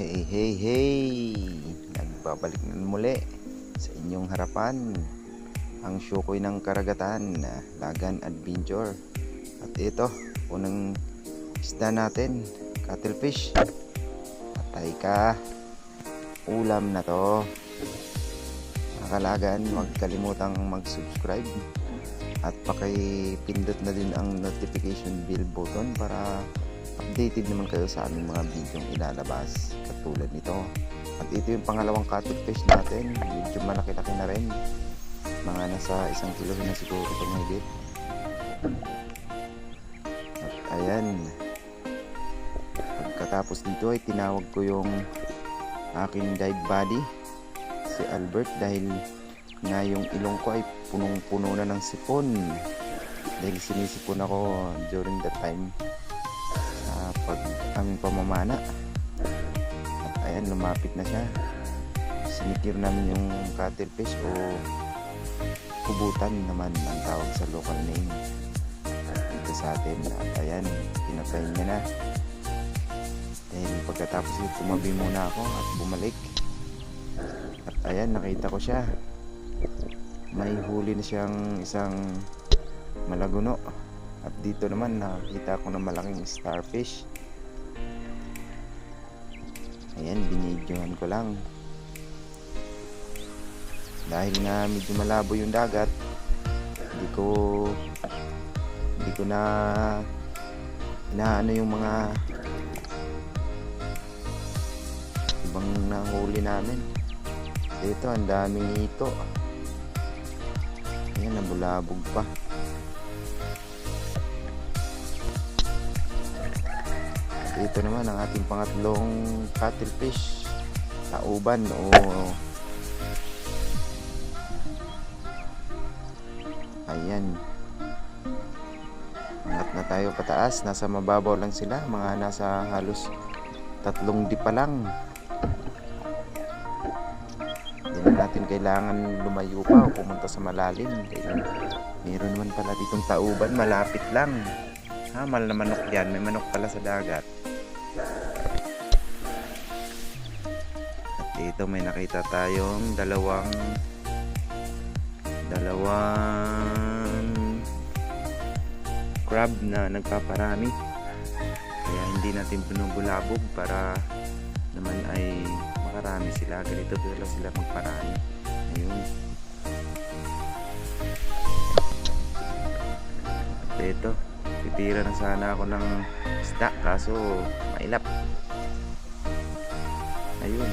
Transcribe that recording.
Hey, hey, hey! Nagbabalik na muli sa inyong harapan ang Shukoy ng Karagatan, Lagan Adventure. At ito, unang isda natin, cuttlefish. Patay ka, ulam na to. Mga kalagan, huwag kalimutang mag-subscribe at pakipindot na din ang notification bell button para updated naman kayo sa aming mga videong ilalabas katulad nito. At ito yung pangalawang cuttlefish natin, medyo malaki-laki na rin, mga nasa 1 kilo na siguro ito mahigit. At ayan, pagkatapos dito ay tinawag ko yung aking dive buddy, si Albert, dahil nga yung ilong ko ay punong-puno na ng sipon dahil sinisipon ako during that time pag aming pamamana. At ayan, lumapit na siya. Sinikir namin yung cuttlefish o kubutan naman ang tawag sa local name dito sa atin. At ayan, pinatay niya na. Dahil pagkatapos tumabi muna ako at bumalik. At ayan, nakita ko siya. May huli na siyang isang malaguno. At dito naman nakita ko na malaking starfish. Ayan, binidyohan ko lang dahil nga medyo malabo yung dagat. Hindi ko na inaano yung mga ibang nahuli namin. Dito ang daming ito. Ayan, nabulabog pa. Ito naman ang ating pangatlong cuttlefish, tauban o ayan, angat na tayo pataas. Nasa mababaw lang sila, mga nasa halos 3 dipa lang. Hindi na natin kailangan lumayo pa o pumunta sa malalim dahil meron naman pala ditong tauban malapit lang. Hamal na manok yan, may manok pala sa dagat. At dito may nakita tayong dalawang crab na nagpaparami. Kaya hindi natin binubulabog para naman ay makarami sila. Ganito pala sila magparami. Ayun. At dito, titira na sana ako ng isda kaso mailap. Ayun.